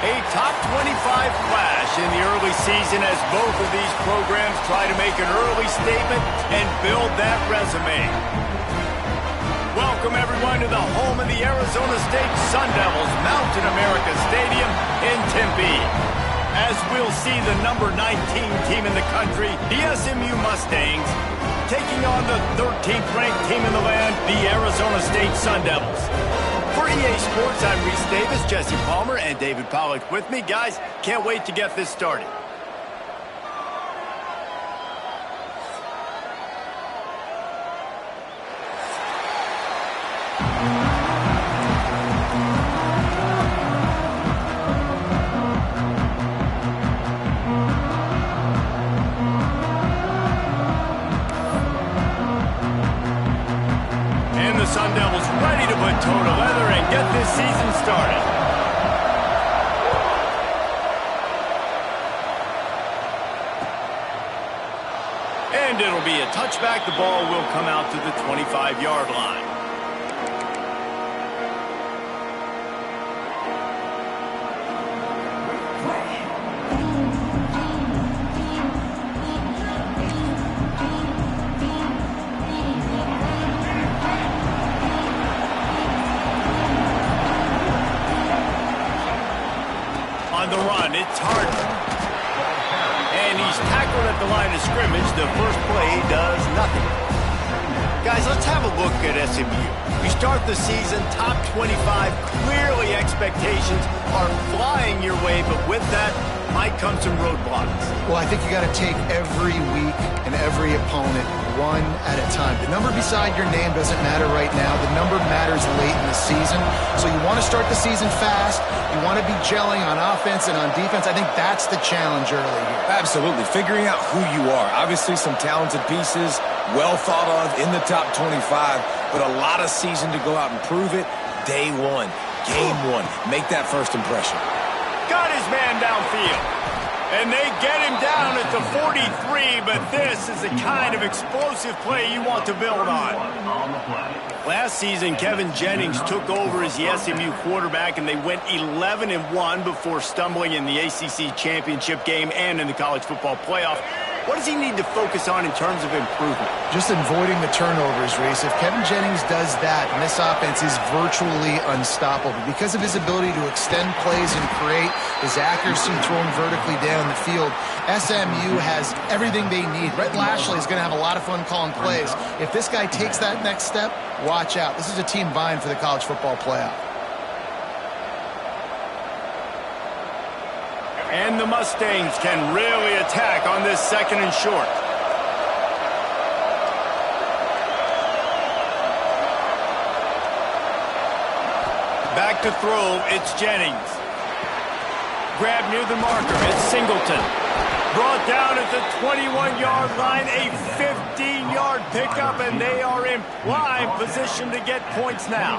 A top 25 clash in the early season as both of these programs try to make an early statement and build that resume. Welcome, everyone, to the home of the Arizona State Sun Devils, Mountain America Stadium in Tempe. As we'll see the number 19 team in the country, the SMU Mustangs, taking on the 13th ranked team in the land, the Arizona State Sun Devils. For EA Sports, I'm Reese Davis, Jesse Palmer, and David Pollack with me. Guys, can't wait to get this started. Sun Devils ready to put toe to leather and get this season started. And it'll be a touchback. The ball will come out to the 25-yard line. The run, it's hard. And he's tackled at the line of scrimmage. The first play does nothing. Guys, let's have a look at SMU. You start the season top 25. Clearly expectations are flying your way, but with that might come some roadblocks. Well, I think you got to take every week and every opponent one at a time. The number beside your name doesn't matter right now. The number matters late in the season. So you want to start the season fast. You want to be gelling on offense and on defense. I think that's the challenge early here. Absolutely. Figuring out who you are. Obviously some talented pieces, well thought of in the top 25, but a lot of season to go out and prove it. Day one, game one. Make that first impression. Got his man downfield. And they get him down at the 43, but this is the kind of explosive play you want to build on. Last season, Kevin Jennings took over as the SMU quarterback, and they went 11-1 before stumbling in the ACC championship game and in the college football playoff. What does he need to focus on in terms of improvement? Just avoiding the turnovers, Reese. If Kevin Jennings does that, and this offense is virtually unstoppable because of his ability to extend plays and create, his accuracy throwing vertically down the field, SMU has everything they need. Rhett Lashley is going to have a lot of fun calling plays. If this guy takes that next step, watch out. This is a team vying for the college football playoff. And the Mustangs can really attack on this second and short. Back to throw, it's Jennings. Grab near the marker, it's Singleton. Brought down at the 21-yard line, a 15-yard pickup, and they are in prime position to get points now.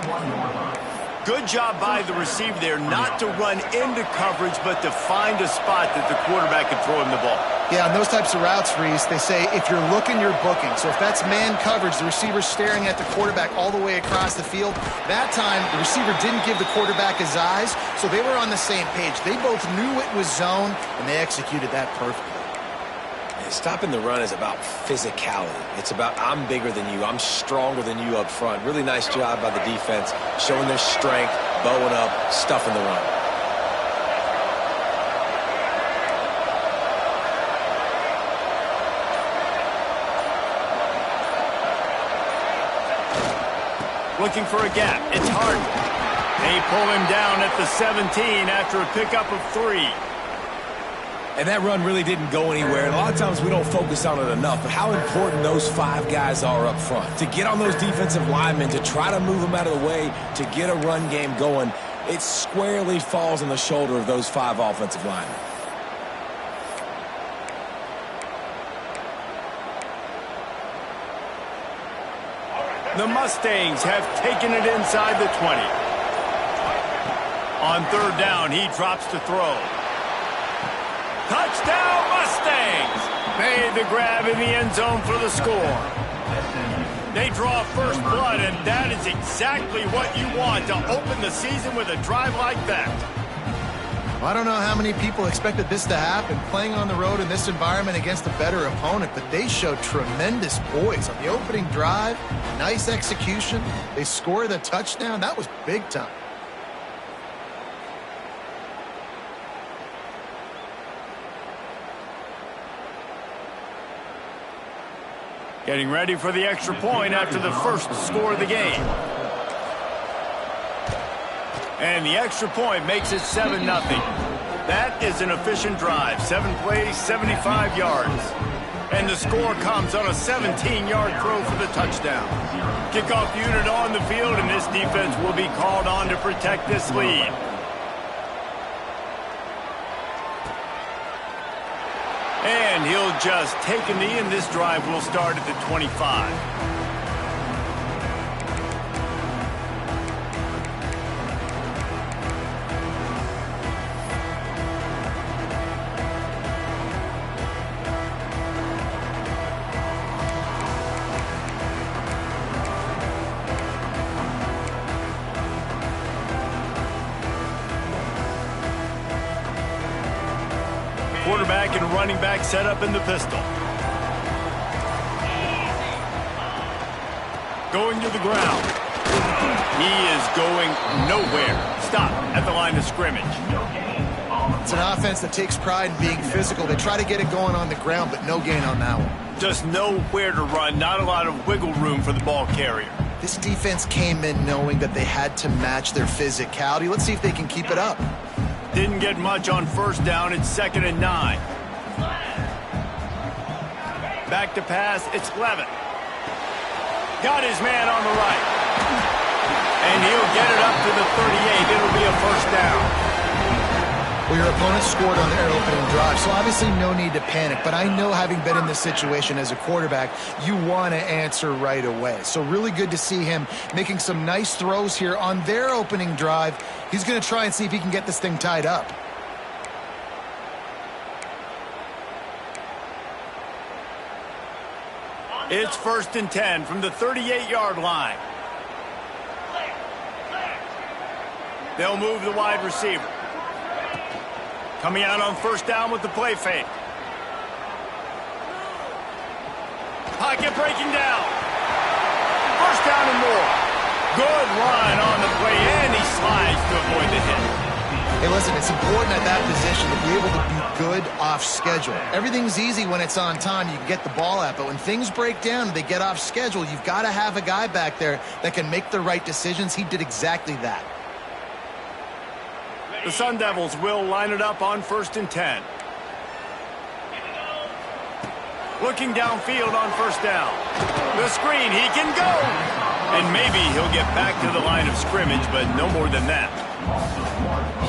Good job by the receiver there not to run into coverage, but to find a spot that the quarterback can throw him the ball. Yeah, on those types of routes, Reese, they say if you're looking, you're booking. So if that's man coverage, the receiver's staring at the quarterback all the way across the field. That time, the receiver didn't give the quarterback his eyes, so they were on the same page. They both knew it was zone, and they executed that perfectly. Stopping the run is about physicality. It's about I'm bigger than you. I'm stronger than you up front. Really nice job by the defense, showing their strength, bowing up, stuffing the run. Looking for a gap. It's Harden. They pull him down at the 17 after a pickup of 3. And that run really didn't go anywhere. And a lot of times we don't focus on it enough, but how important those 5 guys are up front. To get on those defensive linemen, to try to move them out of the way, to get a run game going, it squarely falls on the shoulder of those 5 offensive linemen. The Mustangs have taken it inside the 20. On third down, he drops to throw. Touchdown, Mustangs! Made the grab in the end zone for the score. They draw first blood, and that is exactly what you want to open the season with a drive like that. I don't know how many people expected this to happen, playing on the road in this environment against a better opponent, but they showed tremendous poise on the opening drive. Nice execution. They score the touchdown. That was big time. Getting ready for the extra point after the first score of the game. And the extra point makes it 7-0. That is an efficient drive. 7 plays, 75 yards. And the score comes on a 17-yard throw for the touchdown. Kickoff unit on the field, and this defense will be called on to protect this lead. And he'll just take a knee, and this drive will start at the 25. Quarterback and running back set up in the pistol. Going to the ground. He is going nowhere. Stop at the line of scrimmage. It's an offense that takes pride in being physical. They try to get it going on the ground, but no gain on that one. Just nowhere to run. Not a lot of wiggle room for the ball carrier. This defense came in knowing that they had to match their physicality. Let's see if they can keep it up. Didn't get much on first down. It's 2nd and 9. Back to pass. It's Levin. Got his man on the right. And he'll get it up to the 38. It'll be a first down. Well, your opponent scored on their opening drive, so obviously no need to panic. But I know, having been in this situation as a quarterback, you want to answer right away. So really good to see him making some nice throws here on their opening drive. He's going to try and see if he can get this thing tied up. It's 1st and 10 from the 38-yard line. They'll move the wide receiver. Coming out on first down with the play fake. Pocket breaking down. First down and more. Good run on the play, and he slides to avoid the hit. Hey, listen, it's important at that position to be able to be good off schedule. Everything's easy when it's on time. You can get the ball out, but when things break down and they get off schedule, you've got to have a guy back there that can make the right decisions. He did exactly that. The Sun Devils will line it up on 1st and 10. Looking downfield on first down. The screen, he can go! And maybe he'll get back to the line of scrimmage, but no more than that.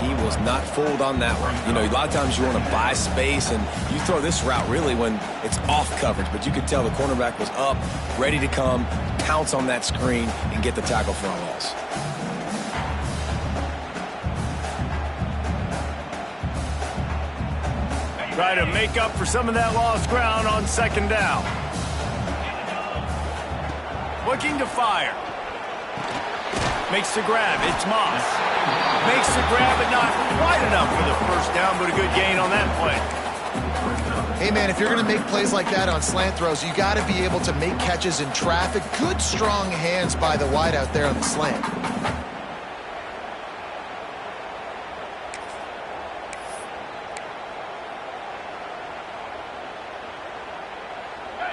He was not fooled on that one. You know, a lot of times you want to buy space, and you throw this route really when it's off coverage, but you could tell the cornerback was up, ready to come, pounce on that screen, and get the tackle for a loss. Try to make up for some of that lost ground on 2nd down. Looking to fire. Makes the grab. It's Moss. Makes the grab, but not quite enough for the first down, but a good gain on that play. Hey, man, if you're going to make plays like that on slant throws, you got to be able to make catches in traffic. Good, strong hands by the wide out there on the slant.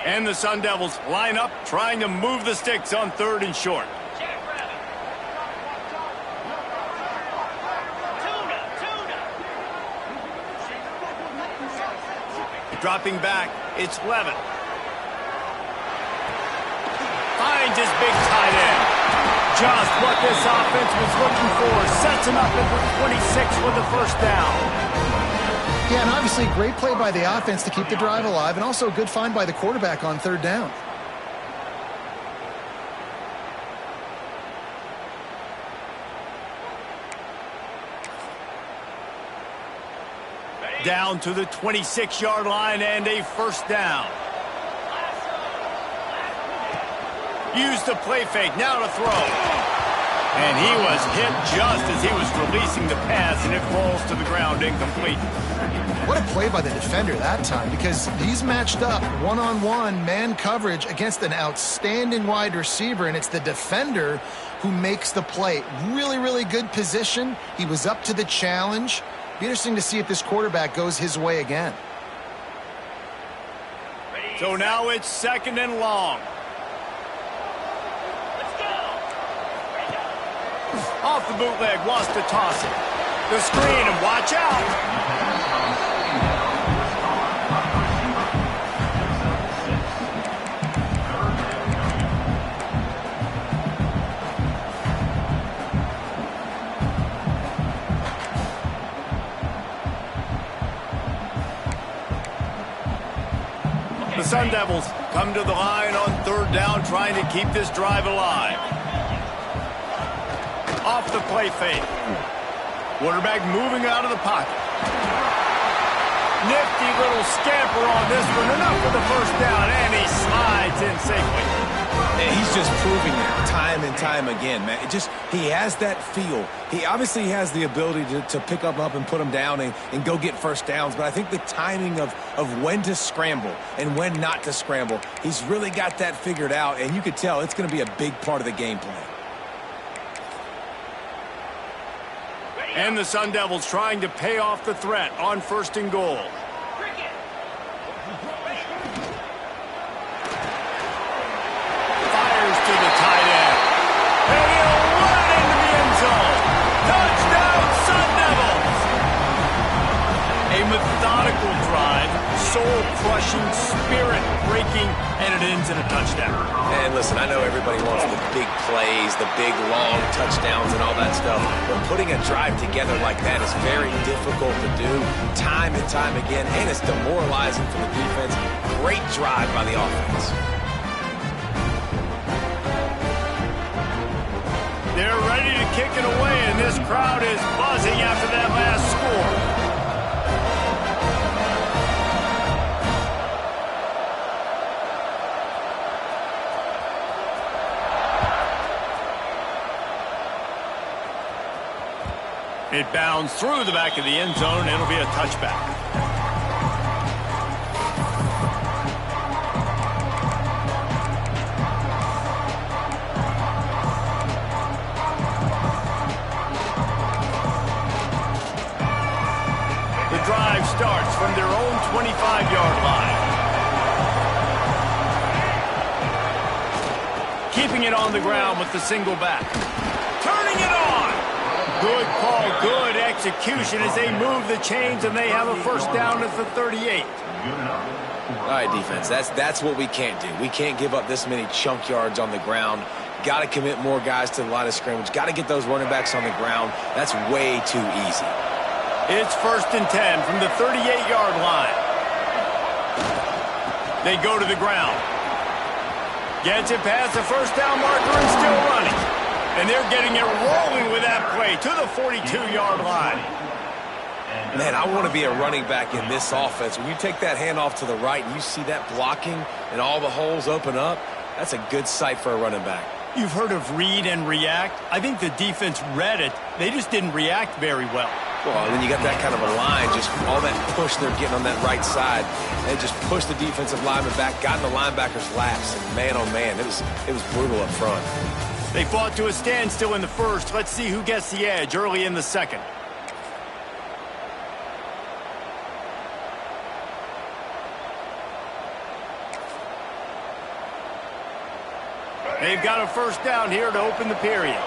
And the Sun Devils line up, trying to move the sticks on 3rd and short. Dropping back, it's Levin. Finds his big tight end. Just what this offense was looking for. Sets him up at the 26 with the first down. Yeah, and obviously a great play by the offense to keep the drive alive, and also a good find by the quarterback on 3rd down. Down to the 26-yard line and a first down. Use the play fake, now to throw. And he was hit just as he was releasing the pass, and it falls to the ground incomplete. What a play by the defender that time, because he's matched up one-on-one man coverage against an outstanding wide receiver, and it's the defender who makes the play. Really, really good position. He was up to the challenge. Be interesting to see if this quarterback goes his way again. So now it's 2nd and long. Off the bootleg, wants to toss it. The screen, and watch out. The Sun Devils come to the line on 3rd down, trying to keep this drive alive. Off the play fake. Quarterback moving out of the pocket. Nifty little scamper on this one. Enough for the 1st down, and he slides in safely. And he's just proving it time and time again, man. He has that feel. He obviously has the ability to pick up and put him down and go get 1st downs, but I think the timing of when to scramble and when not to scramble, he's really got that figured out, and you could tell it's going to be a big part of the game plan. And the Sun Devils trying to pay off the threat on 1st and goal. Fires to the tight end. And he'll run into the end zone. Touchdown, Sun Devils! A methodical drive, soul-crushing, spirit-breaking, and it ends in a touchdown. And listen, I know everybody wants the big plays, the big, long touchdowns and all that stuff, but putting a drive together like that is very difficult to do time and time again, and it's demoralizing for the defense. Great drive by the offense. They're ready to kick it away, and this crowd is buzzing after that last score. It bounds through the back of the end zone, and it'll be a touchback. The drive starts from their own 25-yard line. Keeping it on the ground with the single back. Turning it on! Good call, good execution as they move the chains, and they have a 1st down at the 38. All right, defense, that's what we can't do. We can't give up this many chunk yards on the ground. Got to commit more guys to the line of scrimmage. Got to get those running backs on the ground. That's way too easy. It's 1st and 10 from the 38-yard line. They go to the ground. Gets it past the 1st down marker and still running. And they're getting it rolling with that play to the 42-yard line. Man, I want to be a running back in this offense. When you take that handoff to the right and you see that blocking and all the holes open up, that's a good sight for a running back. You've heard of read and react. I think the defense read it. They just didn't react very well. Well, and then you got that kind of a line, just all that push they're getting on that right side. They just pushed the defensive lineman back, got in the linebacker's laps, and man, oh man, it was brutal up front. They fought to a standstill in the 1st. Let's see who gets the edge early in the 2nd. They've got a 1st down here to open the period.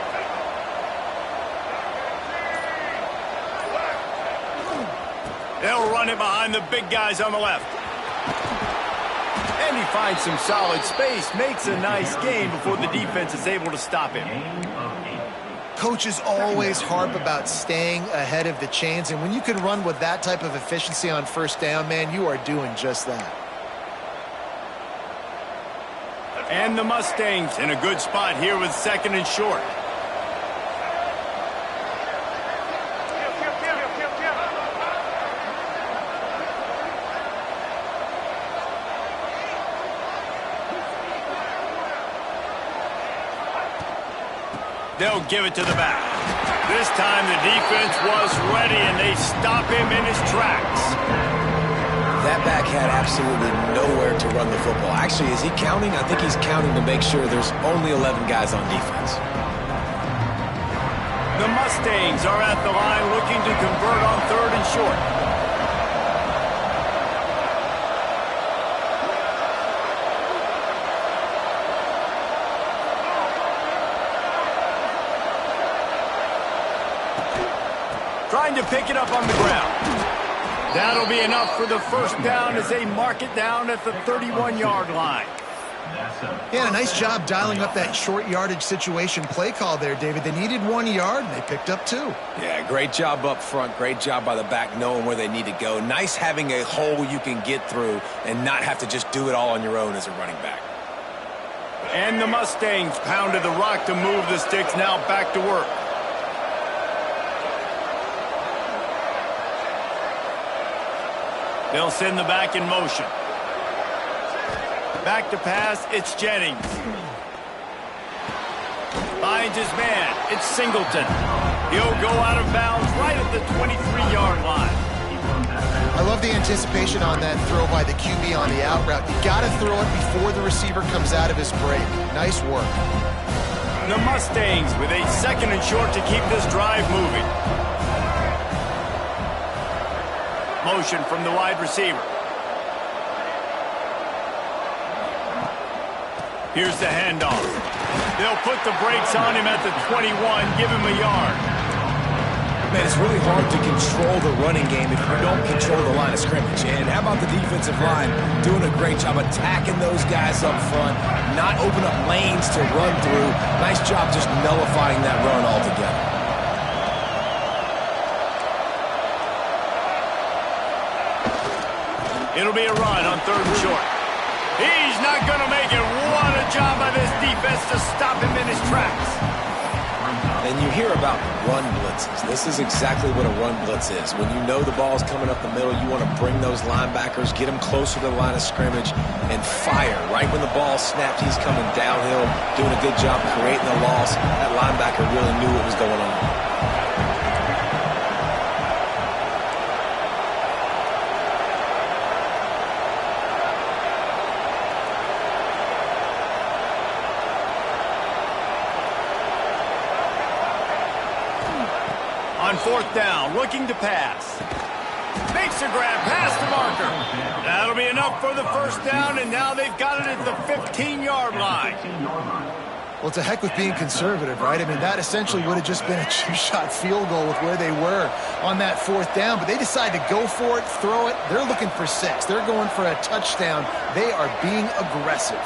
They'll run it behind the big guys on the left. And he finds some solid space, makes a nice gain before the defense is able to stop him. Coaches always harp about staying ahead of the chains, and when you can run with that type of efficiency on 1st down, man, you are doing just that. And the Mustangs in a good spot here with 2nd and short. They'll give it to the back. This time the defense was ready, and they stop him in his tracks. That back had absolutely nowhere to run the football. Actually, is he counting? I think he's counting to make sure there's only 11 guys on defense. The Mustangs are at the line looking to convert on 3rd and short. Trying to pick it up on the ground. That'll be enough for the first down as they mark it down at the 31-yard line. Yeah, a nice job dialing up that short yardage situation play call there, David. They needed 1 yard, and they picked up 2. Yeah, great job up front. Great job by the back knowing where they need to go. Nice having a hole you can get through and not have to just do it all on your own as a running back. And the Mustangs pounded the rock to move the sticks. Now back to work. They'll send the back in motion. Back to pass, it's Jennings. Finds his man, it's Singleton. He'll go out of bounds right at the 23-yard line. I love the anticipation on that throw by the QB on the out route. You got to throw it before the receiver comes out of his break. Nice work. The Mustangs with a 2nd and short to keep this drive moving. Motion from the wide receiver. Here's the handoff. They'll put the brakes on him at the 21, give him a yard. Man, it's really hard to control the running game if you don't control the line of scrimmage. And how about the defensive line doing a great job attacking those guys up front, not open up lanes to run through. Nice job just nullifying that run altogether. It'll be a run on 3rd and short. He's not going to make it. What a job by this defense to stop him in his tracks. And you hear about run blitzes. This is exactly what a run blitz is. When you know the ball's coming up the middle, you want to bring those linebackers, get them closer to the line of scrimmage, and fire. Right when the ball snapped, he's coming downhill, doing a good job creating the loss. That linebacker really knew what was going on. On 4th down, looking to pass. Makes a grab past the marker. That'll be enough for the first down, and now they've got it at the 15-yard line. Well, it's a heck with being conservative, right? I mean, that essentially would have just been a 2-shot field goal with where they were on that 4th down, but they decide to go for it, throw it. They're looking for 6. They're going for a touchdown. They are being aggressive.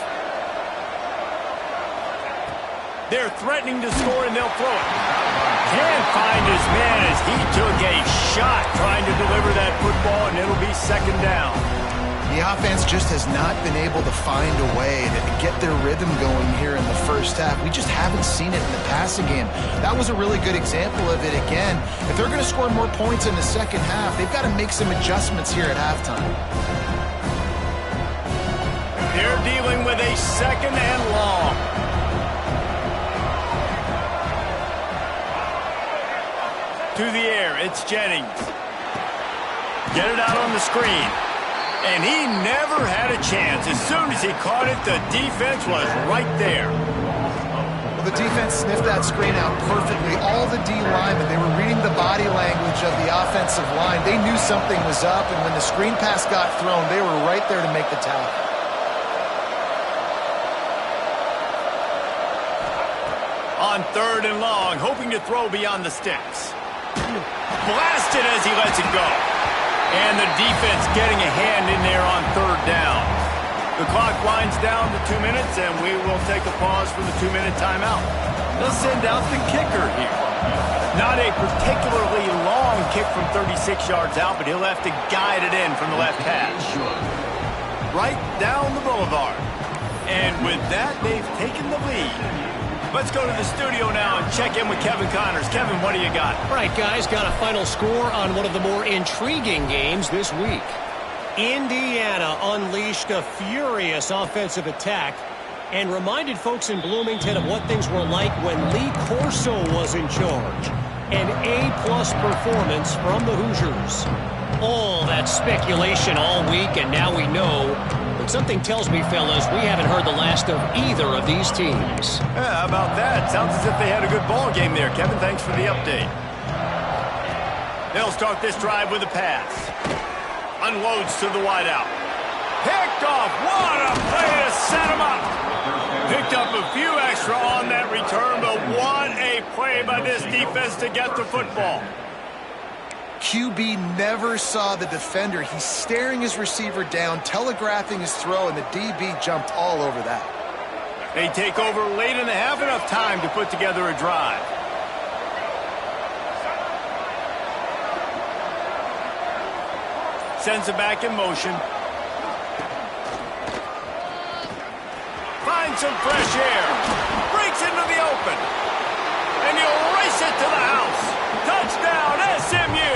They're threatening to score, and they'll throw it. Can't find his man as he took a shot trying to deliver that football, and it'll be 2nd down. The offense just has not been able to find a way to get their rhythm going here in the first half. We just haven't seen it in the passing game. That was a really good example of it again. If they're going to score more points in the second half, they've got to make some adjustments here at halftime. They're dealing with a 2nd and long. To the air, it's Jennings. Get it out on the screen. And he never had a chance. As soon as he caught it, the defense was right there. Well, the defense sniffed that screen out perfectly. All the D linemen, they were reading the body language of the offensive line. They knew something was up, and when the screen pass got thrown, they were right there to make the tackle. On 3rd and long, hoping to throw beyond the sticks. Blasted as he lets it go. And the defense getting a hand in there on 3rd down. The clock winds down to 2 minutes, and we will take a pause for the 2-minute timeout. They'll send out the kicker here. Not a particularly long kick from 36 yards out, but he'll have to guide it in from the left hash. Right down the boulevard. And with that, they've taken the lead. Let's go to the studio now and check in with Kevin Connors. Kevin, what do you got? All right, guys, got a final score on one of the more intriguing games this week. Indiana unleashed a furious offensive attack and reminded folks in Bloomington of what things were like when Lee Corso was in charge. An A-plus performance from the Hoosiers. All that speculation all week, and now we know. But something tells me, fellas, we haven't heard the last of either of these teams. Yeah, how about that? Sounds as if they had a good ball game there, Kevin. Thanks for the update. They'll start this drive with a pass. Unloads to the wideout. Picked off. What a play to set him up. Picked up a few extra on that return, but what a play by this defense to get the football. QB never saw the defender. He's staring his receiver down, telegraphing his throw, and the DB jumped all over that. They take over late in the half, enough time to put together a drive. Sends it back in motion. Finds some fresh air. Breaks into the open. And he'll race it to the house. Touchdown, SMU!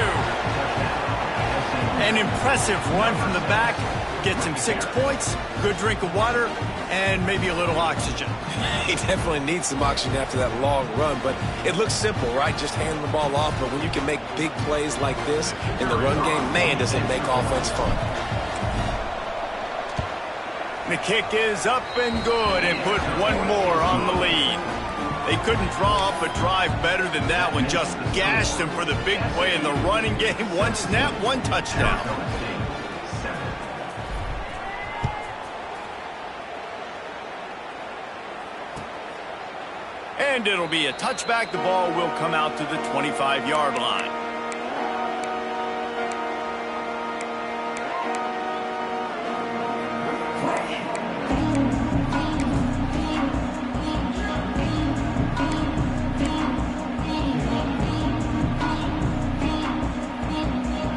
An impressive run from the back. Gets him 6 points, good drink of water, and maybe a little oxygen. He definitely needs some oxygen after that long run, but it looks simple, right? Just handing the ball off, but when you can make big plays like this in the run game, man, does it make offense fun. The kick is up and good and put one more on the lead. They couldn't draw up a drive better than that one. Just gashed him for the big play in the running game. One snap, one touchdown. And it'll be a touchback. The ball will come out to the 25-yard line.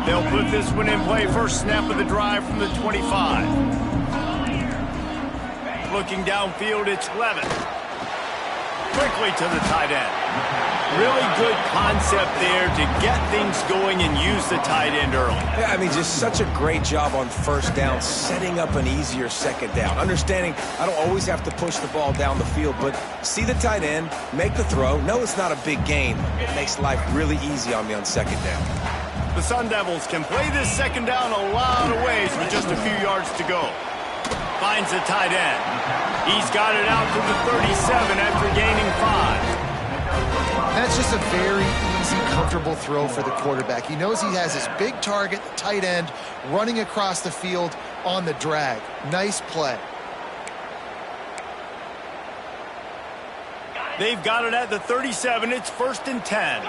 They'll put this one in play. First snap of the drive from the 25. Looking downfield, it's Levitt. Quickly to the tight end. Really good concept there to get things going and use the tight end early. Yeah, I mean, just such a great job on first down, setting up an easier second down. Understanding I don't always have to push the ball down the field, but see the tight end, make the throw. No, it's not a big gain. It makes life really easy on me on second down. The Sun Devils can play this second down a lot of ways with just a few yards to go. Finds the tight end. He's got it out to the 37 after gaining 5. That's just a very easy, comfortable throw for the quarterback. He knows he has his big target, the tight end, running across the field on the drag. Nice play. They've got it at the 37. It's 1st and 10.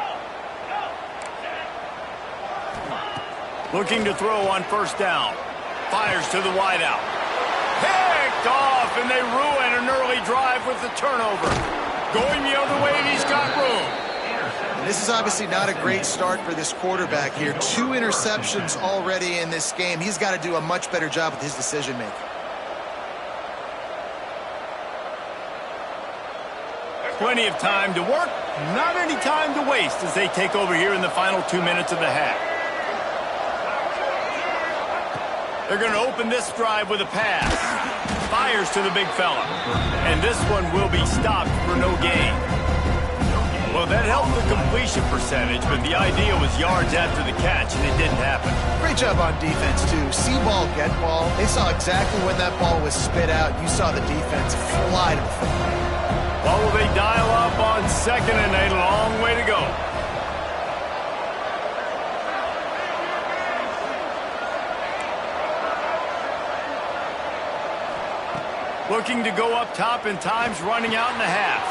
Looking to throw on first down. Fires to the wideout. Picked off, and they ruin an early drive with the turnover. Going the other way, and he's got room. And this is obviously not a great start for this quarterback here. 2 interceptions already in this game. He's got to do a much better job with his decision-making. Plenty of time to work, not any time to waste as they take over here in the final 2 minutes of the half. They're going to open this drive with a pass. Fires to the big fella. And this one will be stopped for no gain. Well, that helped the completion percentage, but the idea was yards after the catch, and it didn't happen. Great job on defense, too. See ball, get ball. They saw exactly when that ball was spit out. You saw the defense fly to the football. Well, will they dial up on second and a long way to go? Looking to go up top, and time's running out in the half.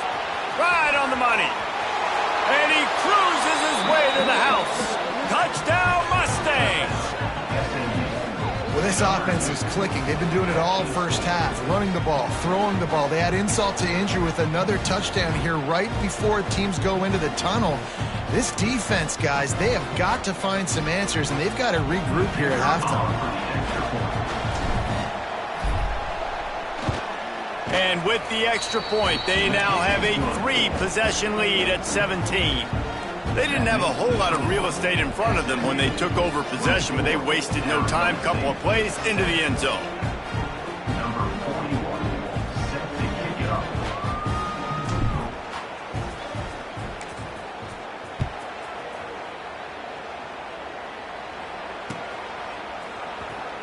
Right on the money. And he cruises his way to the house. Touchdown, Mustangs! Well, this offense is clicking. They've been doing it all first half. Running the ball, throwing the ball. They add insult to injury with another touchdown here right before teams go into the tunnel. This defense, guys, they have got to find some answers, and they've got to regroup here at halftime. And with the extra point, they now have a 3-possession lead at 17. They didn't have a whole lot of real estate in front of them when they took over possession, but they wasted no time. Couple of plays into the end zone.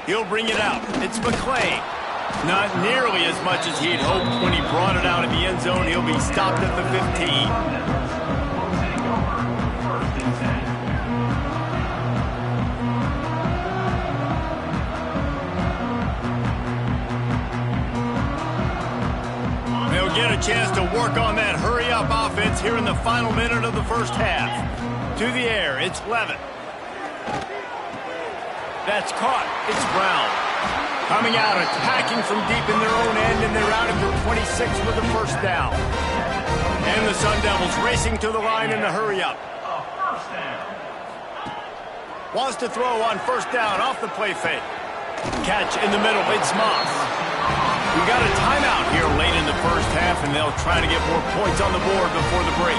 He'll bring it out. It's McClain. Not nearly as much as he'd hoped when he brought it out of the end zone. He'll be stopped at the 15. They'll get a chance to work on that hurry-up offense here in the final minute of the first half. To the air, it's Levitt. That's caught. It's Brown. Coming out, attacking from deep in their own end, and they're out at the 26 with the first down. And the Sun Devils racing to the line in the hurry-up. Wants to throw on first down off the play fake. Catch in the middle. It's Moss. We got a timeout here late in the first half, and they'll try to get more points on the board before the break.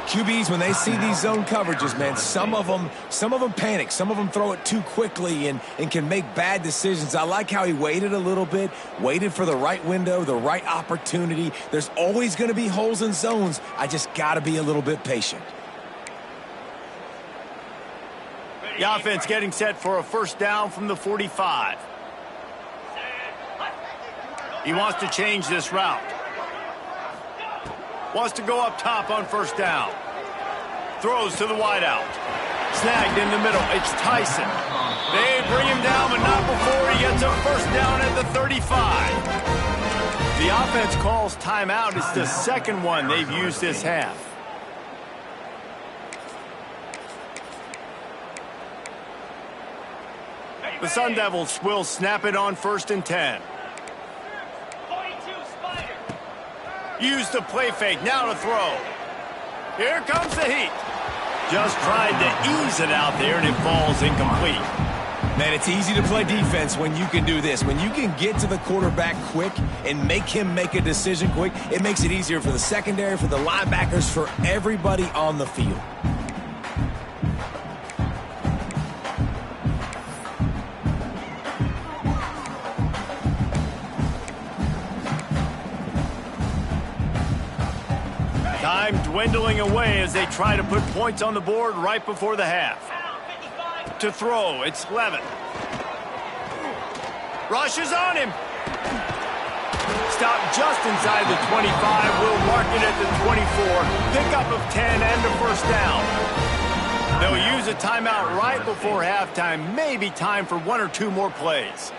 QBs, when they see these zone coverages, man, some of them panic. Some of them throw it too quickly and can make bad decisions. I like how he waited a little bit, waited for the right window, the right opportunity. There's always going to be holes in zones. I just got to be a little bit patient. The offense getting set for a first down from the 45. He wants to change this route. Wants to go up top on first down. Throws to the wideout. Snagged in the middle. It's Tyson. They bring him down, but not before he gets a first down at the 35. The offense calls timeout. It's the second one they've used this half. The Sun Devils will snap it on 1st and 10. Use the play fake, now to throw. Here comes the heat. Just tried to ease it out there, and it falls incomplete. Man, it's easy to play defense when you can do this. When you can get to the quarterback quick and make him make a decision quick, it makes it easier for the secondary, for the linebackers, for everybody on the field. Time dwindling away as they try to put points on the board right before the half. To throw, it's Levitt. Rushes on him. Stop just inside the 25. Will mark it at the 24. Pickup of 10 and a first down. They'll use a timeout right before halftime. Maybe time for one or two more plays.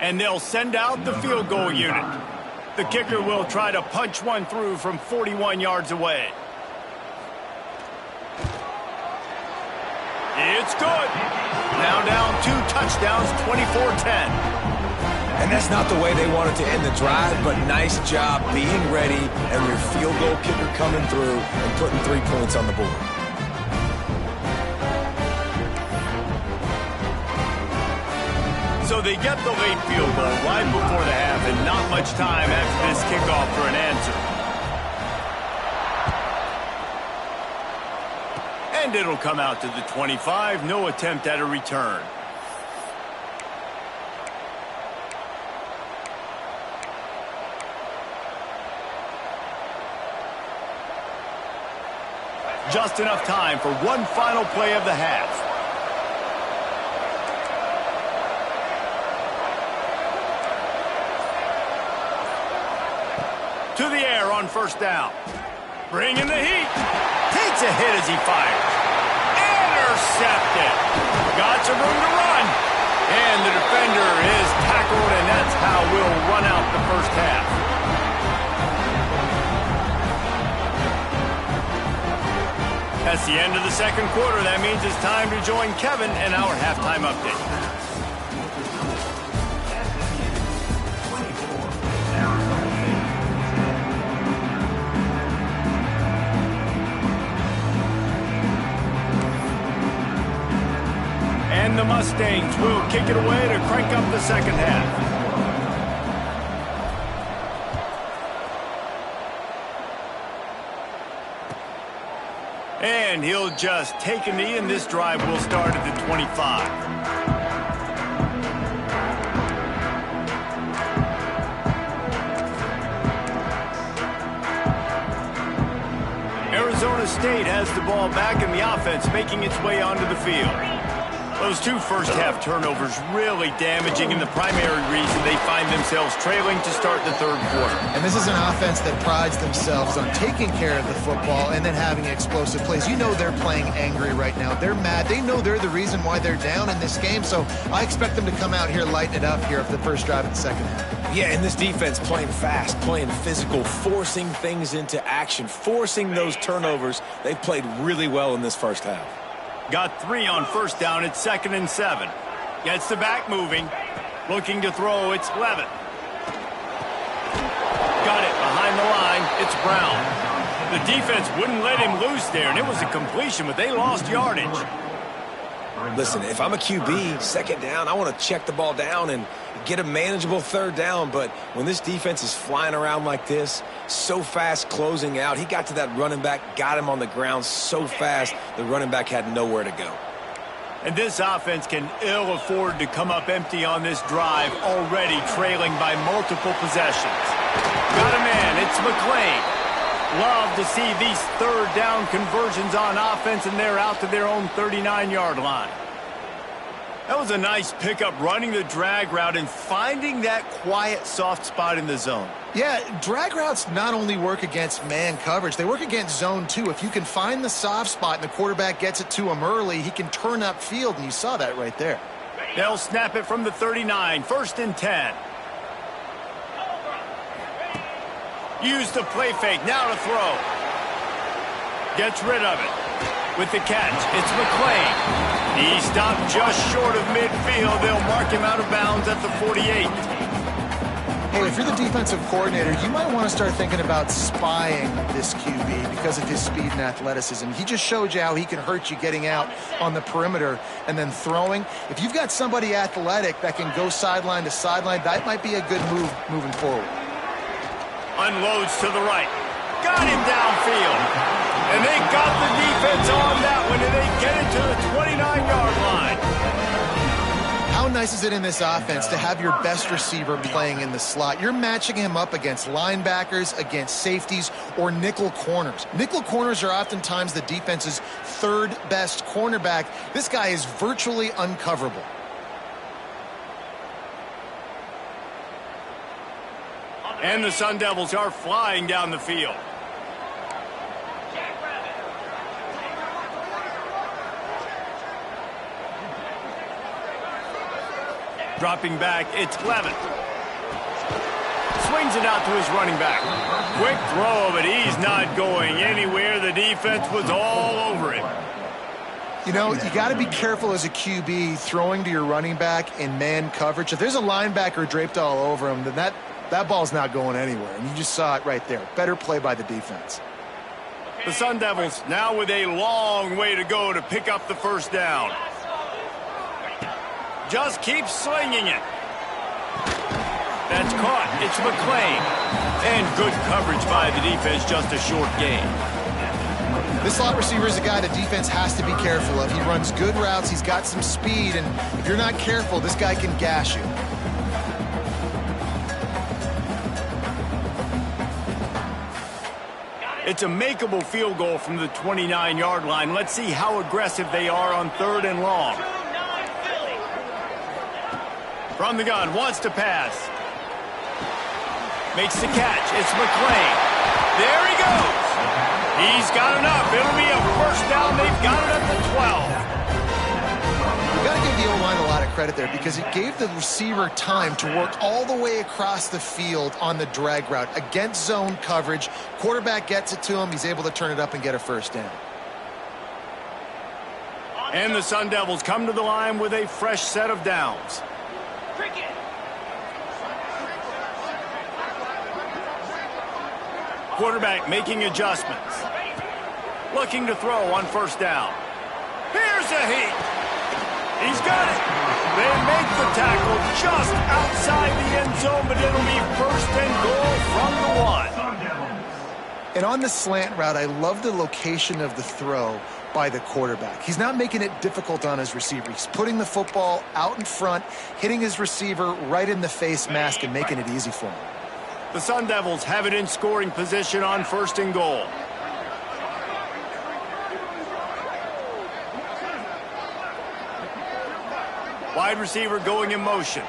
And they'll send out the field goal unit. The kicker will try to punch one through from 41 yards away. It's good. Now down 2 touchdowns, 24-10. And that's not the way they wanted to end the drive, but nice job being ready and your field goal kicker coming through and putting 3 points on the board. So they get the late field goal right before the half, and not much time after this kickoff for an answer. And it'll come out to the 25. No attempt at a return. Just enough time for one final play of the half. To the air on first down. Bringing the heat. Takes a hit as he fires. Intercepted. Got some room to run. And the defender is tackled, and that's how we'll run out the first half. That's the end of the second quarter. That means it's time to join Kevin in our halftime update. And the Mustangs will kick it away to crank up the second half. And he'll just take a knee, and this drive will start at the 25. Arizona State has the ball back and the offense making its way onto the field. Those two first-half turnovers really damaging and the primary reason they find themselves trailing to start the third quarter. And this is an offense that prides themselves on taking care of the football and then having explosive plays. You know they're playing angry right now. They're mad. They know they're the reason why they're down in this game, so I expect them to come out here, lighten it up here for the first drive of the second half. Yeah, and this defense playing fast, playing physical, forcing things into action, forcing those turnovers. They played really well in this first half. Got 3 on first down. It's 2nd and 7. Gets the back moving. Looking to throw. It's Levitt. Got it behind the line. It's Brown. The defense wouldn't let him loose there, and it was a completion, but they lost yardage. Listen, if I'm a QB, second down, I want to check the ball down and get a manageable third down. But when this defense is flying around like this, so fast closing out, he got to that running back, got him on the ground so fast, the running back had nowhere to go. And this offense can ill afford to come up empty on this drive, already trailing by multiple possessions. Got a man, it's McClain. Love to see these third down conversions on offense, and they're out to their own 39-yard line. That was a nice pickup, running the drag route and finding that quiet, soft spot in the zone. Yeah, drag routes not only work against man coverage, they work against zone too. If you can find the soft spot and the quarterback gets it to him early, he can turn up field, and you saw that right there. They'll snap it from the 39, 1st and 10. Use the play fake, now to throw. Gets rid of it. With the catch, it's McClain. He stopped just short of midfield. They'll mark him out of bounds at the 48. Hey, if you're the defensive coordinator, you might want to start thinking about spying this QB because of his speed and athleticism. He just showed you how he can hurt you getting out on the perimeter and then throwing. If you've got somebody athletic that can go sideline to sideline, that might be a good move moving forward. Unloads to the right. Got him downfield. And they got the defense on that one, and they get it to the 29-yard line. How nice is it in this offense to have your best receiver playing in the slot? You're matching him up against linebackers, against safeties, or nickel corners. Nickel corners are oftentimes the defense's third best cornerback. This guy is virtually uncoverable. And the Sun Devils are flying down the field. Dropping back, it's Levitt. Swings it out to his running back. Quick throw, but he's not going anywhere. The defense was all over him. You know, you got to be careful as a QB throwing to your running back in man coverage. If there's a linebacker draped all over him, then that ball's not going anywhere. And you just saw it right there. Better play by the defense. The Sun Devils now with a long way to go to pick up the first down. Just keep slinging it. That's caught. It's McClain. And good coverage by the defense, just a short gain. This slot receiver is a guy the defense has to be careful of. He runs good routes. He's got some speed. And if you're not careful, this guy can gash you. It's a makeable field goal from the 29-yard line. Let's see how aggressive they are on 3rd and long. From the gun, wants to pass. Makes the catch. It's McClain. There he goes. He's got enough. It'll be a first down. They've got it at the 12. You got to give the O-line a lot of credit there because it gave the receiver time to work all the way across the field on the drag route against zone coverage. Quarterback gets it to him. He's able to turn it up and get a first down. And the Sun Devils come to the line with a fresh set of downs. Quarterback making adjustments. Looking to throw on first down. Here's a heat. He's got it. They make the tackle just outside the end zone, but it'll be 1st and goal from the 1. And on the slant route, I love the location of the throw by the quarterback. He's not making it difficult on his receiver. He's putting the football out in front, hitting his receiver right in the face mask and making it easy for him. The Sun Devils have it in scoring position on 1st and goal. Wide receiver going in motion.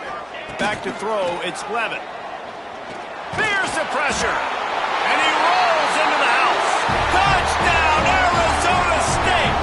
Back to throw, it's Levitt. Fears the pressure. And he rolls into the house. Touchdown, Arizona State!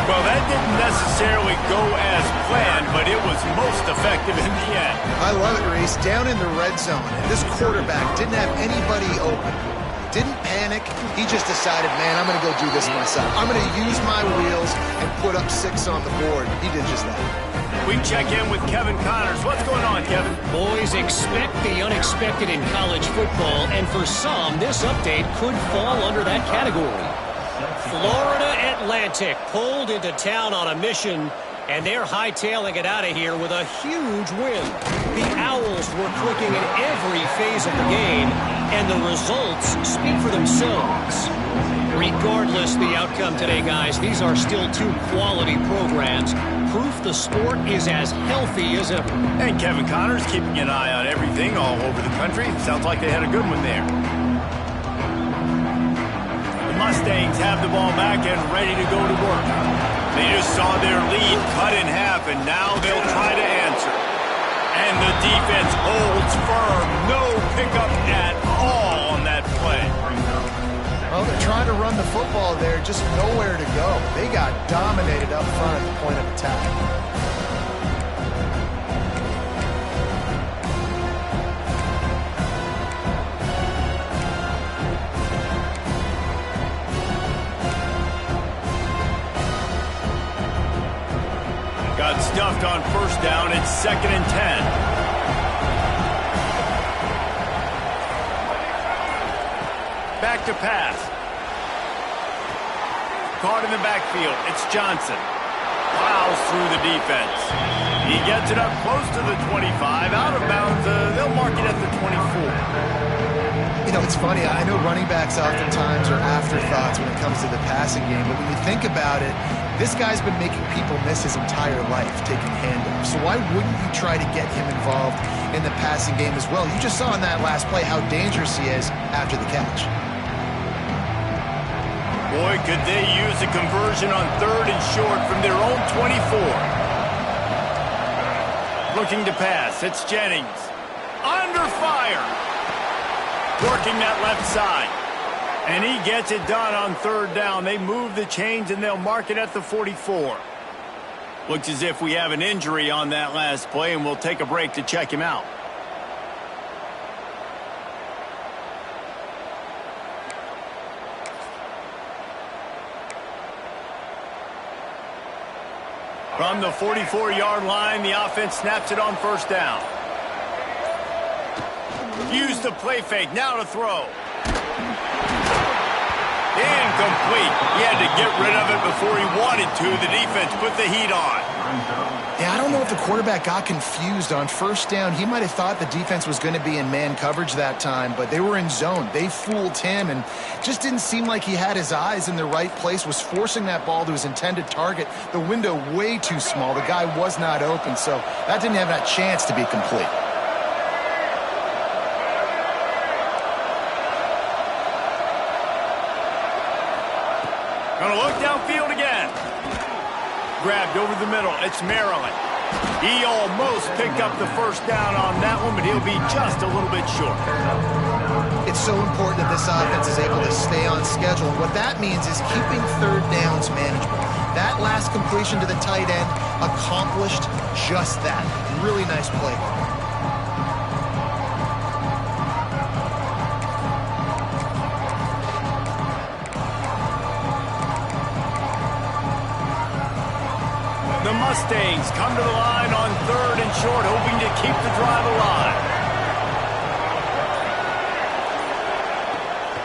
Well, that didn't necessarily go as planned, but it was most effective in the end. I love it, Reese. Down in the red zone, and this quarterback didn't have anybody open. Didn't panic. He just decided, man, I'm going to go do this myself. I'm going to use my wheels and put up 6 on the board. He did just that. We check in with Kevin Connors. What's going on, Kevin? Boys, expect the unexpected in college football, and for some, this update could fall under that category. Florida Atlantic pulled into town on a mission, and they're hightailing it out of here with a huge win. The Owls were clicking in every phase of the game, and the results speak for themselves. Regardless the outcome today, guys, these are still 2 quality programs. Proof the sport is as healthy as ever. And Kevin Connors keeping an eye on everything all over the country. Sounds like they had a good one there. The Mustangs have the ball back and ready to go to work. They just saw their lead cut in half, and now they'll try to answer. And the defense holds firm. No pickup at all on that play. Well, they're trying to run the football there, just nowhere to go. They got dominated up front at the point of attack. Got stuffed on first down. It's 2nd and 10. Back to pass. Caught in the backfield. It's Johnson. Plows through the defense. He gets it up close to the 25. Out of bounds. They'll mark it at the 24. You know, it's funny. I know running backs oftentimes are afterthoughts when it comes to the passing game, but when you think about it, this guy's been making people miss his entire life taking handoffs. So why wouldn't you try to get him involved in the passing game as well? You just saw in that last play how dangerous he is after the catch. Boy, could they use a conversion on 3rd and short from their own 24. Looking to pass. It's Jennings. Under fire. Working that left side. And he gets it done on 3rd down. They move the chains, and they'll mark it at the 44. Looks as if we have an injury on that last play, and we'll take a break to check him out. From the 44-yard line, the offense snaps it on 1st down. Use the play fake. Now to throw. Incomplete. He had to get rid of it before he wanted to. The defense put the heat on. Yeah, I don't know if the quarterback got confused on 1st down. He might have thought the defense was going to be in man coverage that time, but they were in zone. They fooled him, and just didn't seem like he had his eyes in the right place, was forcing that ball to his intended target. The window way too small. The guy was not open, so that didn't have that chance to be complete. Gonna look downfield again. Grabbed over the middle. It's Maryland. He almost picked up the 1st down on that one, but he'll be just a little bit short. It's so important that this offense is able to stay on schedule. What that means is keeping 3rd downs manageable. That last completion to the tight end accomplished just that. Really nice play. The Mustangs come to the line on 3rd and short, hoping to keep the drive alive.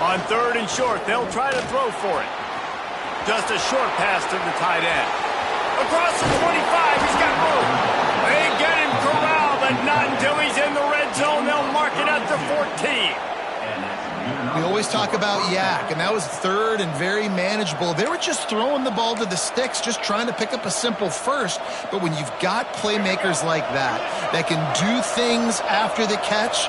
On 3rd and short, they'll try to throw for it. Just a short pass to the tight end. Across the 25, he's got room. They get him corralled, but not until he's in the red zone. They'll mark it at the 14. We always talk about yak, and that was 3rd and very manageable. They were just throwing the ball to the sticks, just trying to pick up a simple 1st. But when you've got playmakers like that can do things after the catch,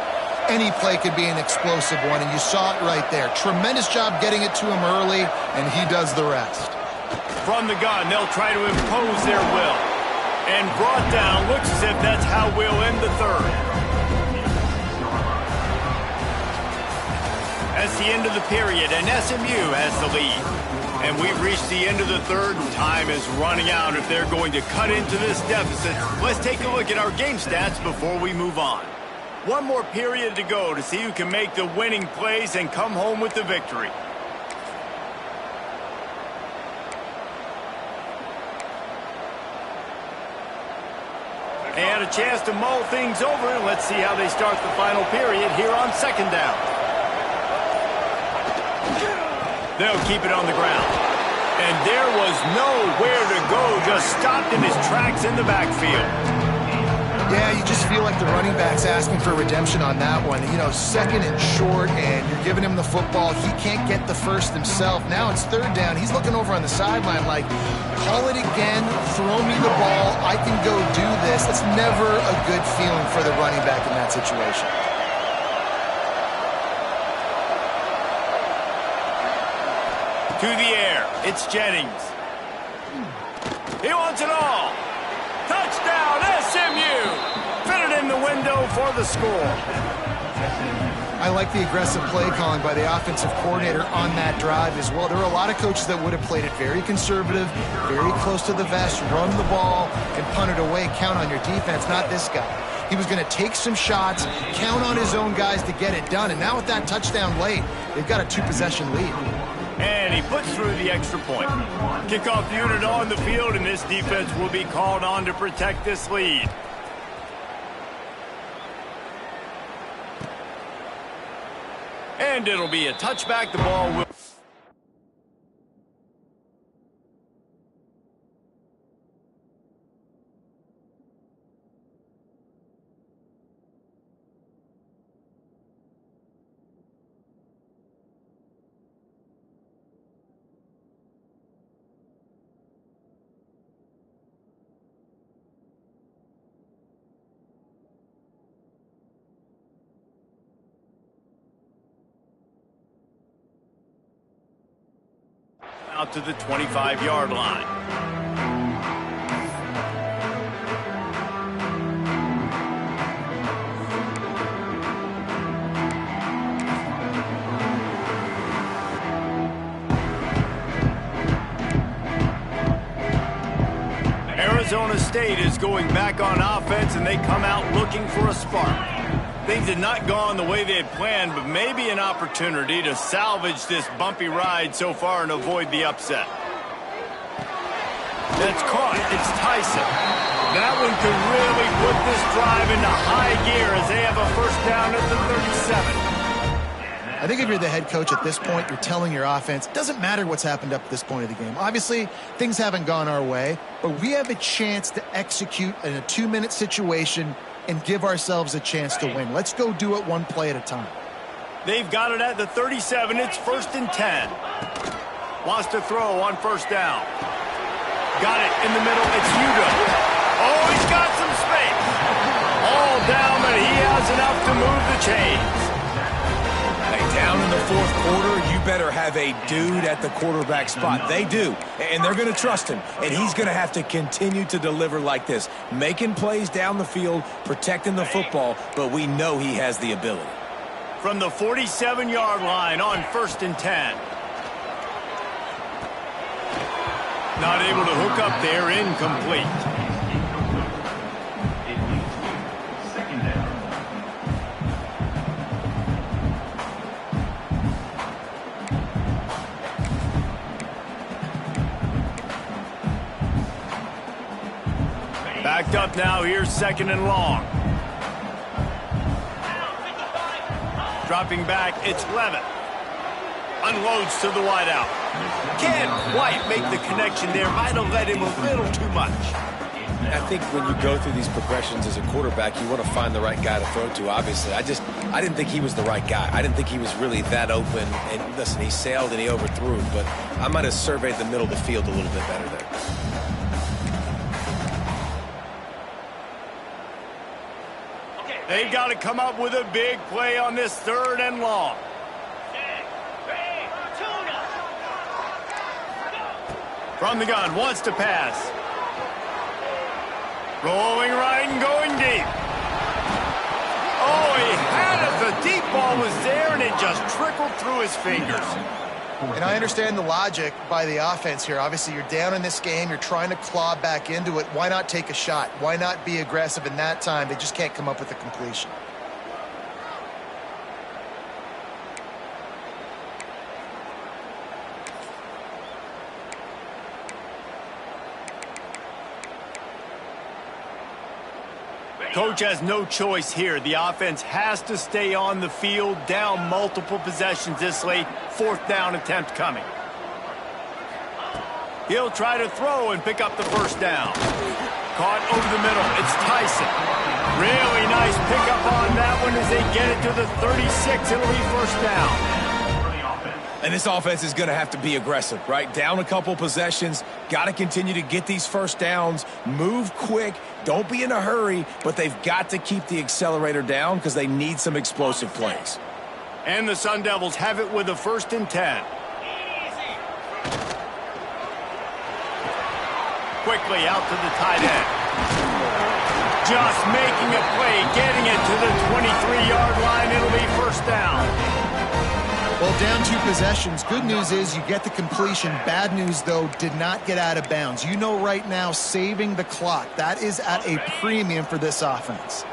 any play could be an explosive one, and you saw it right there. Tremendous job getting it to him early, and he does the rest. From the gun, they'll try to impose their will. And brought down. Looks as if that's how we'll end the third. That's the end of the period, and SMU has the lead. And we've reached the end of the third. Time is running out if they're going to cut into this deficit. Let's take a look at our game stats before we move on. One more period to go to see who can make the winning plays and come home with the victory. They had a chance to mull things over. Let's see how they start the final period here on second down. They'll keep it on the ground. And there was nowhere to go, just stopped in his tracks in the backfield. Yeah, you just feel like the running back's asking for redemption on that one. You know, second and short, and you're giving him the football. He can't get the first himself. Now it's third down. He's looking over on the sideline like, call it again, throw me the ball, I can go do this. That's never a good feeling for the running back in that situation. To the air, it's Jennings. He wants it all. Touchdown, SMU! Fit it in the window for the score. I like the aggressive play calling by the offensive coordinator on that drive as well. There were a lot of coaches that would have played it very conservative, very close to the vest, run the ball, and punt it away. Count on your defense, not this guy. He was going to take some shots, count on his own guys to get it done. And now with that touchdown late, they've got a two-possession lead. And he puts through the extra point. Kickoff unit on the field, and this defense will be called on to protect this lead. And it'll be a touchback. The ball will... out to the 25-yard line. Arizona State is going back on offense, and they come out looking for a spark. Things had not gone the way they had planned, but maybe an opportunity to salvage this bumpy ride so far and avoid the upset. That's caught. It's Tyson. That one could really put this drive into high gear as they have a first down at the 37. I think if you're the head coach at this point, you're telling your offense, it doesn't matter what's happened up to this point of the game. Obviously, things haven't gone our way, but we have a chance to execute in a 2-minute situation and give ourselves a chance to win. Let's go do it one play at a time. They've got it at the 37. It's 1st and 10. Wants to throw on first down. Got it in the middle. It's Hugo. Oh, he's got some space. All down, but he has enough to move the chains. Down in the fourth quarter, you better have a dude at the quarterback spot. They do, and they're going to trust him, and he's going to have to continue to deliver like this, making plays down the field, protecting the football, but we know he has the ability. From the 47-yard line on 1st and 10. Not able to hook up there, incomplete. Backed up now, here's 2nd and long. Dropping back, it's Levitt. Unloads to the wideout. Can't quite make the connection there. Might have led him a little too much. I think when you go through these progressions as a quarterback, you want to find the right guy to throw to, obviously. I didn't think he was the right guy. I didn't think he was really that open. And listen, he sailed and he overthrew, but I might have surveyed the middle of the field a little bit better there. They've got to come up with a big play on this 3rd and long. From the gun, wants to pass. Rolling right and going deep. Oh, he had it. The deep ball was there, and it just trickled through his fingers. And I understand the logic by the offense here. Obviously, you're down in this game. You're trying to claw back into it. Why not take a shot? Why not be aggressive in that time? They just can't come up with a completion. Coach has no choice here. The offense has to stay on the field, down multiple possessions this late. 4th down attempt coming. He'll try to throw and pick up the first down. Caught over the middle. It's Tyson. Really nice pickup on that one as they get it to the 36. It'll be first down. And this offense is going to have to be aggressive, right? Down a couple possessions. Got to continue to get these first downs. Move quick. Don't be in a hurry, but they've got to keep the accelerator down because they need some explosive plays. And the Sun Devils have it with a 1st and 10. Quickly out to the tight end. Just making a play, getting it to the 23-yard line. It'll be first down. Well, down 2 possessions. Good news is you get the completion. Bad news, though, did not get out of bounds. You know right now, saving the clock. That is at a premium for this offense.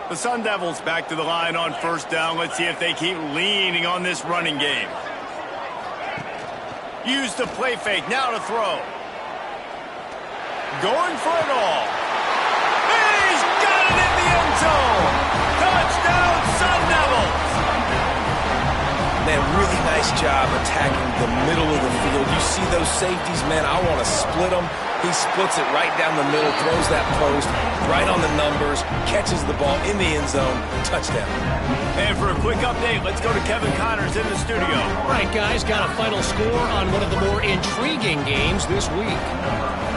The Sun Devils back to the line on first down. Let's see if they keep leaning on this running game. Use the play fake. Now to throw. Going for it all. He's got it in the end zone. Touchdown, Sun Devils. Man, really nice job attacking the middle of the field. You see those safeties, man, I want to split them. He splits it right down the middle, throws that post, right on the numbers, catches the ball in the end zone, touchdown. And for a quick update, let's go to Kevin Connors in the studio. All right, guys, got a final score on one of the more intriguing games this week.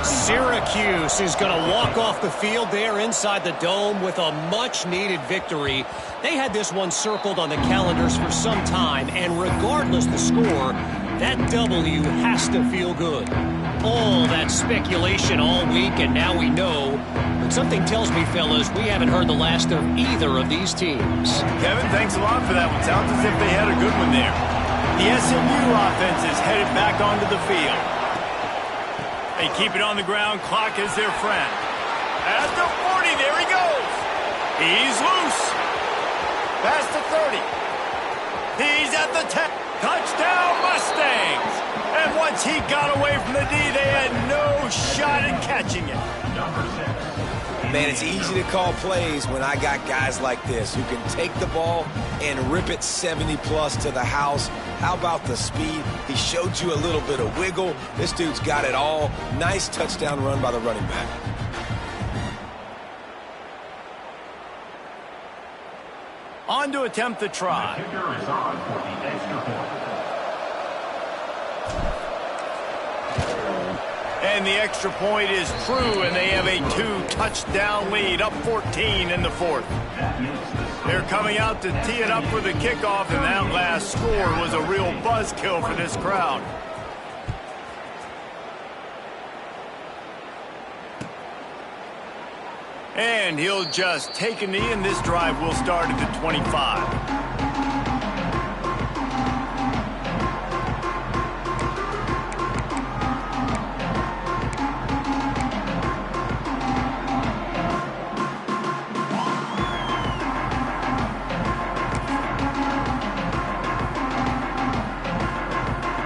Syracuse is going to walk off the field there inside the dome with a much-needed victory. They had this one circled on the calendars for some time, and regardless the score, that W has to feel good. All that speculation all week, and now we know. But something tells me, fellas, we haven't heard the last of either of these teams. Kevin, thanks a lot for that one. Sounds as if they had a good one there. The SMU offense is headed back onto the field. They keep it on the ground. Clock is their friend. At the 40, there he goes. He's loose. Past the 30. He's at the 10. Touchdown, Mustangs. And once he got away from the D, they had no shot at catching it. Man, it's easy to call plays when I got guys like this who can take the ball and rip it 70-plus to the house. How about the speed? He showed you a little bit of wiggle. This dude's got it all. Nice touchdown run by the running back. On to attempt the try. And the extra point is true, and they have a 2-touchdown lead, up 14 in the 4th. They're coming out to tee it up for the kickoff, and that last score was a real buzzkill for this crowd. And he'll just take a knee, and this drive will start at the 25.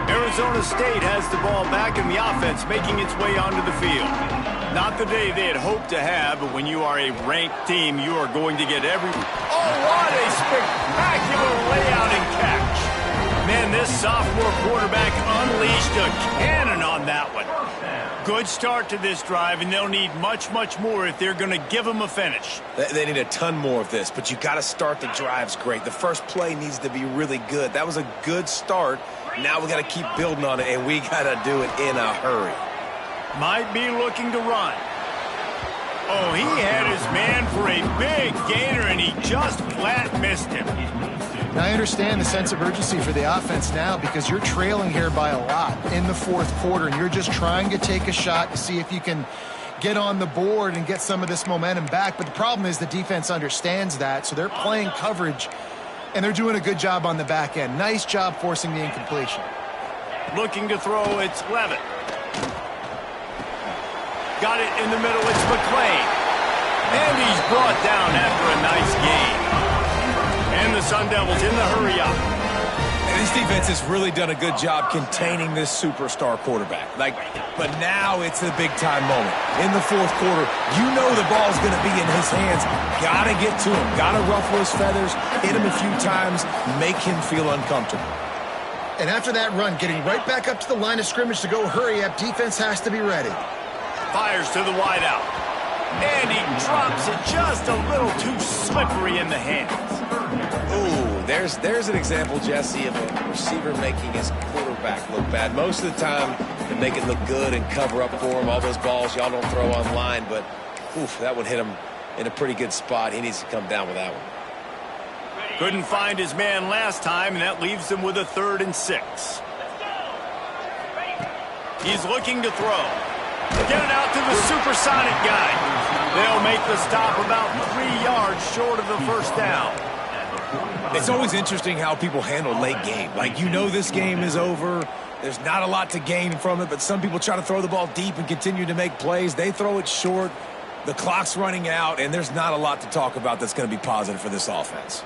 Arizona State has the ball back in the offense, making its way onto the field. Not the day they had hoped to have, but when you are a ranked team, you are going to get every... Oh, what a spectacular layout and catch. Man, this sophomore quarterback unleashed a cannon on that one. Good start to this drive, and they'll need much, much more if they're going to give them a finish. They need a ton more of this, but you got to start the drives great. The first play needs to be really good. That was a good start. Now we got to keep building on it, and we got to do it in a hurry. Might be looking to run. Oh, he had his man for a big gainer, and he just flat missed him. Now, I understand the sense of urgency for the offense now because you're trailing here by a lot in the 4th quarter, and you're just trying to take a shot to see if you can get on the board and get some of this momentum back. But the problem is the defense understands that, so they're playing coverage, and they're doing a good job on the back end. Nice job forcing the incompletion. Looking to throw, it's Levitt. Got it in the middle, it's McClain. And he's brought down after a nice gain. And the Sun Devils in the hurry-up. And this defense has really done a good job containing this superstar quarterback. But now it's the big-time moment. In the fourth quarter, you know the ball's going to be in his hands. Got to get to him. Got to ruffle his feathers, hit him a few times, make him feel uncomfortable. And after that run, getting right back up to the line of scrimmage to go hurry-up, defense has to be ready. Fires to the wideout. And he drops it just a little too slippery in the hands. Ooh, there's an example, Jesse, of a receiver making his quarterback look bad. Most of the time, they make it look good and cover up for him. All those balls y'all don't throw on line, but oof, that one hit him in a pretty good spot. He needs to come down with that one. Couldn't find his man last time, and that leaves him with a 3rd and 6. He's looking to throw. Get it out to the supersonic guy. They'll make the stop about 3 yards short of the first down. It's always interesting how people handle late game. Like, you know this game is over. There's not a lot to gain from it, but some people try to throw the ball deep and continue to make plays. They throw it short. The clock's running out, and there's not a lot to talk about that's going to be positive for this offense.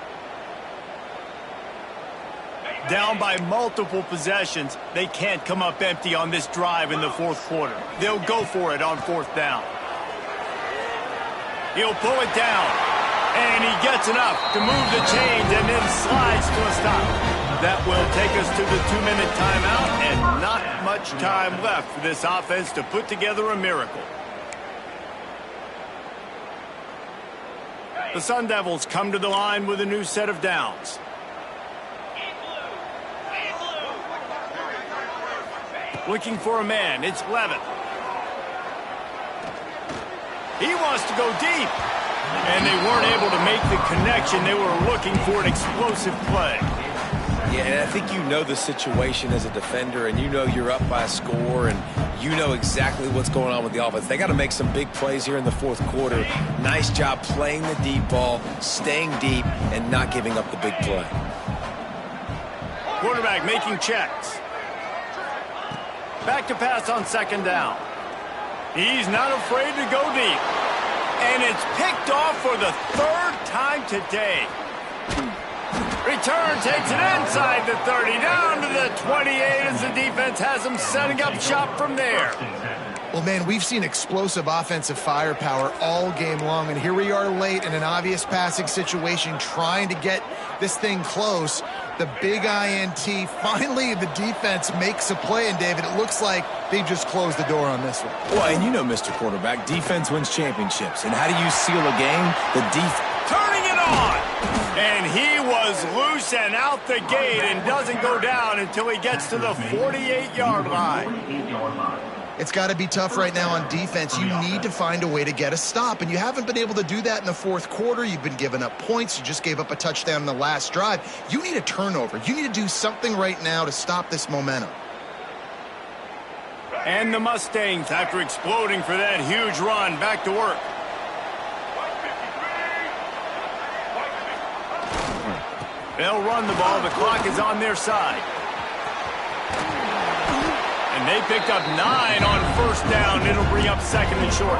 Down by multiple possessions, they can't come up empty on this drive in the fourth quarter. They'll go for it on 4th down. He'll pull it down, and he gets enough to move the chains and then slides to a stop. That will take us to the 2-minute timeout, and not much time left for this offense to put together a miracle. The Sun Devils come to the line with a new set of downs. Looking for a man, it's Levitt. He wants to go deep. And they weren't able to make the connection. They were looking for an explosive play. Yeah, and I think you know the situation as a defender, and you know you're up by a score, and you know exactly what's going on with the offense. They got to make some big plays here in the fourth quarter. Nice job playing the deep ball, staying deep, and not giving up the big play. Quarterback making checks. Back to pass on 2nd down. He's not afraid to go deep. And it's picked off for the 3rd time today. Return takes it inside the 30, down to the 28 as the defense has them setting up shop from there. Well, man, we've seen explosive offensive firepower all game long, and here we are late in an obvious passing situation trying to get this thing close. The big INT, finally the defense makes a play, and David, it looks like they've just closed the door on this one. Well, and you know, Mr. Quarterback, defense wins championships. And how do you seal a game? The defense. Turning it on! And he was loose and out the gate and doesn't go down until he gets to the 48-yard line. It's got to be tough right now on defense. You need to find a way to get a stop, and you haven't been able to do that in the fourth quarter. You've been giving up points. You just gave up a touchdown in the last drive. You need a turnover. You need to do something right now to stop this momentum. And the Mustangs, after exploding for that huge run, back to work. They'll run the ball. The clock is on their side. And they picked up 9 on 1st down. It'll bring up 2nd and short.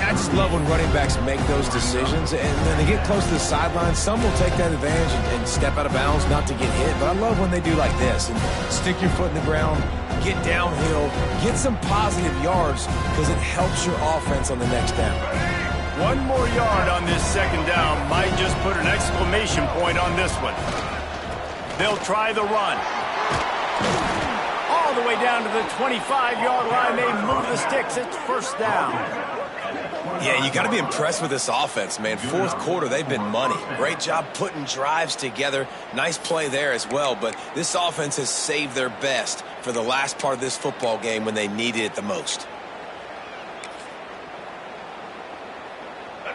I just love when running backs make those decisions, and then they get close to the sideline. Some will take that advantage and step out of bounds not to get hit, but I love when they do like this and stick your foot in the ground, get downhill, get some positive yards because it helps your offense on the next down. 1 more yard on this 2nd down might just put an exclamation point on this one. They'll try the run. All the way down to the 25-yard line. They move the sticks. It's 1st down. Yeah, you got to be impressed with this offense, man. Fourth quarter, they've been money. Great job putting drives together. Nice play there as well, but this offense has saved their best for the last part of this football game when they needed it the most.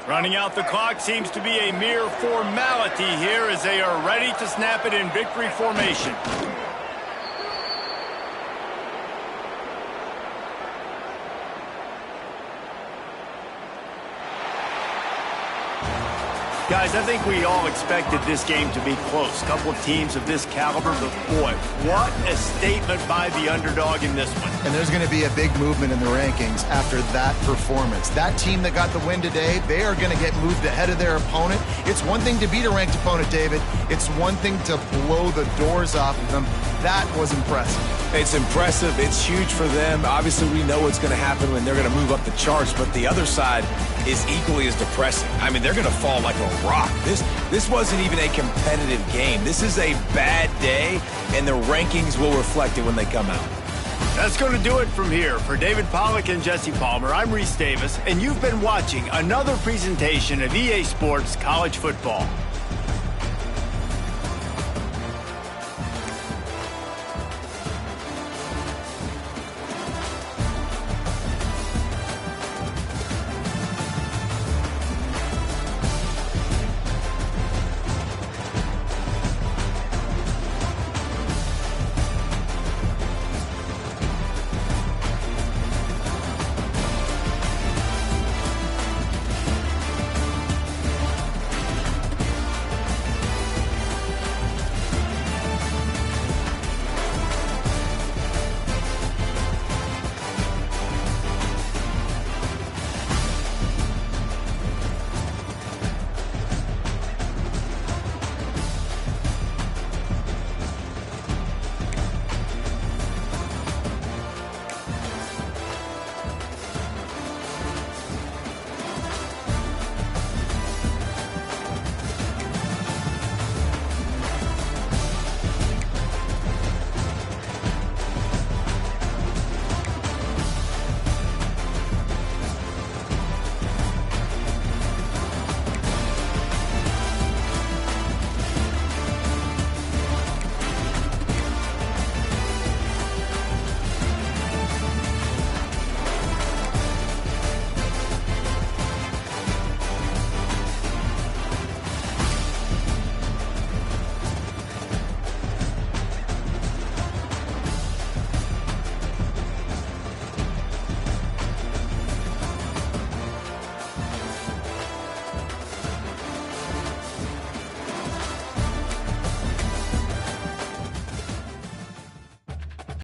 Running out the clock seems to be a mere formality here as they are ready to snap it in victory formation. Guys, I think we all expected this game to be close. A couple of teams of this caliber, but boy, what a statement by the underdog in this one. And there's going to be a big movement in the rankings after that performance. That team that got the win today, they are going to get moved ahead of their opponent. It's one thing to beat a ranked opponent, David. It's one thing to blow the doors off of them. That was impressive. It's impressive. It's huge for them. Obviously, we know what's going to happen when they're going to move up the charts, but the other side is equally as depressing. I mean, they're going to fall like a rock. This wasn't even a competitive game. This is a bad day, and the rankings will reflect it when they come out. That's going to do it from here. For David Pollack and Jesse Palmer, I'm Reese Davis, and you've been watching another presentation of EA Sports College Football.